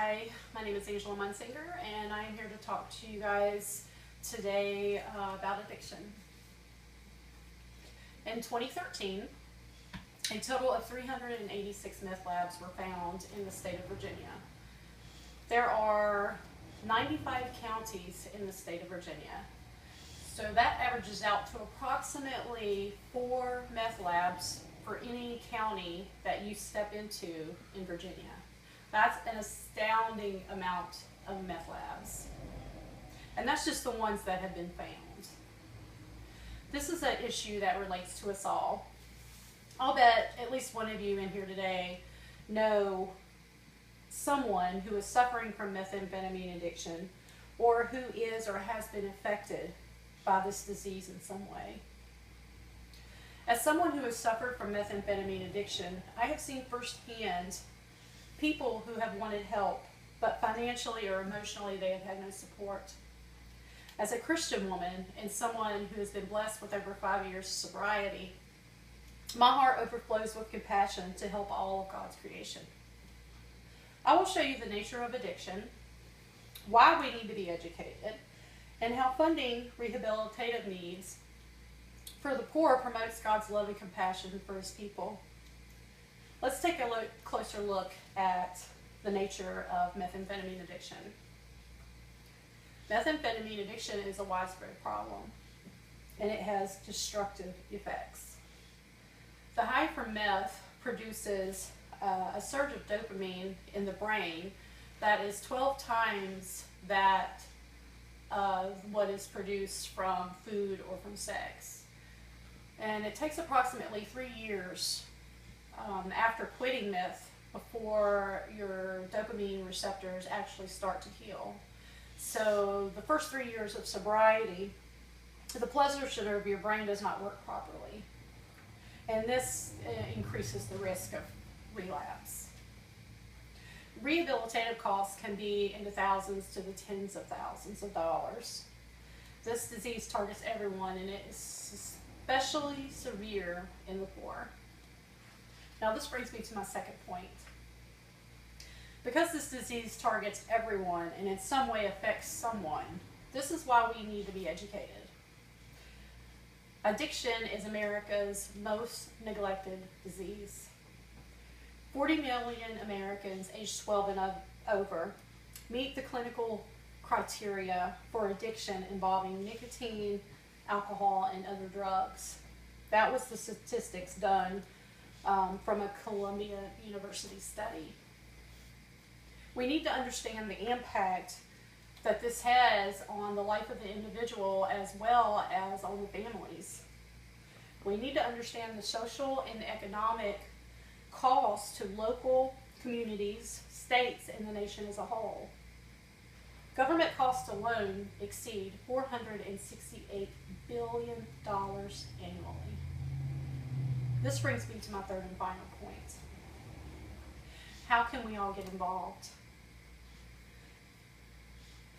Hi, my name is Angela Munsinger, and I am here to talk to you guys today about addiction. In 2013, a total of 386 meth labs were found in the state of Virginia. There are 95 counties in the state of Virginia, so that averages out to approximately 4 meth labs for any county that you step into in Virginia. That's an astounding amount of meth labs. And that's just the ones that have been found. This is an issue that relates to us all. I'll bet at least one of you in here today know someone who is suffering from methamphetamine addiction, or who is or has been affected by this disease in some way. As someone who has suffered from methamphetamine addiction, I have seen firsthand people who have wanted help, but financially or emotionally they have had no support. As a Christian woman and someone who has been blessed with over 5 years of sobriety, my heart overflows with compassion to help all of God's creation. I will show you the nature of addiction, why we need to be educated, and how funding rehabilitative needs for the poor promotes God's love and compassion for His people. Let's take a closer look at the nature of methamphetamine addiction. Methamphetamine addiction is a widespread problem, and it has destructive effects. The high from meth produces a surge of dopamine in the brain that is 12 times that of what is produced from food or from sex. And it takes approximately 3 years after quitting meth before your dopamine receptors actually start to heal. So the first 3 years of sobriety, the pleasure center of your brain does not work properly. And this increases the risk of relapse. Rehabilitative costs can be in the thousands to the tens of thousands of dollars. This disease targets everyone, and it is especially severe in the poor. Now this brings me to my second point. Because this disease targets everyone and in some way affects someone, this is why we need to be educated. Addiction is America's most neglected disease. 40 million Americans aged 12 and over meet the clinical criteria for addiction involving nicotine, alcohol, and other drugs. That was the statistics done from a Columbia University study. We need to understand the impact that this has on the life of the individual as well as on the families. We need to understand the social and economic costs to local communities, states, and the nation as a whole. Government costs alone exceed $468 billion annually. This brings me to my third and final point. How can we all get involved?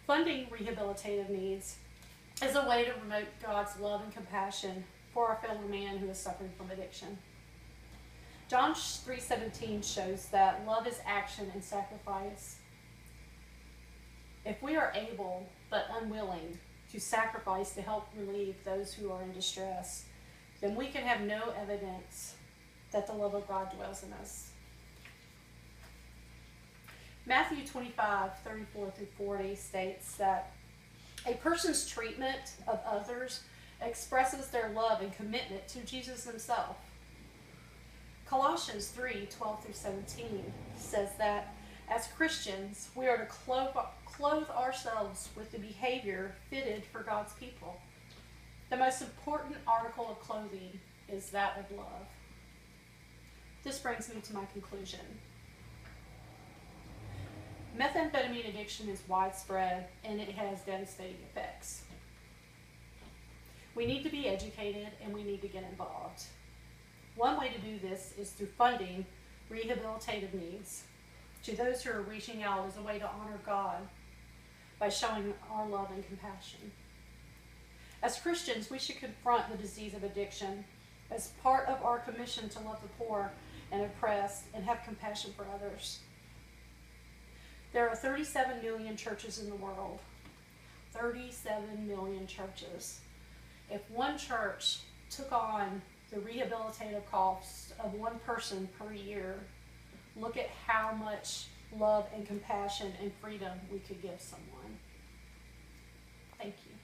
Funding rehabilitative needs is a way to promote God's love and compassion for our fellow man who is suffering from addiction. John 3:17 shows that love is action and sacrifice. If we are able but unwilling to sacrifice to help relieve those who are in distress, then we can have no evidence that the love of God dwells in us. Matthew 25:34-40 states that a person's treatment of others expresses their love and commitment to Jesus Himself. Colossians 3:12-17 says that as Christians, we are to clothe ourselves with the behavior fitted for God's people. The most important article of clothing is that of love. This brings me to my conclusion. Methamphetamine addiction is widespread and it has devastating effects. We need to be educated and we need to get involved. One way to do this is through funding rehabilitative needs to those who are reaching out as a way to honor God by showing our love and compassion. As Christians, we should confront the disease of addiction as part of our commission to love the poor and oppressed and have compassion for others. There are 37 million churches in the world. 37 million churches. If one church took on the rehabilitative cost of one person per year, look at how much love and compassion and freedom we could give someone. Thank you.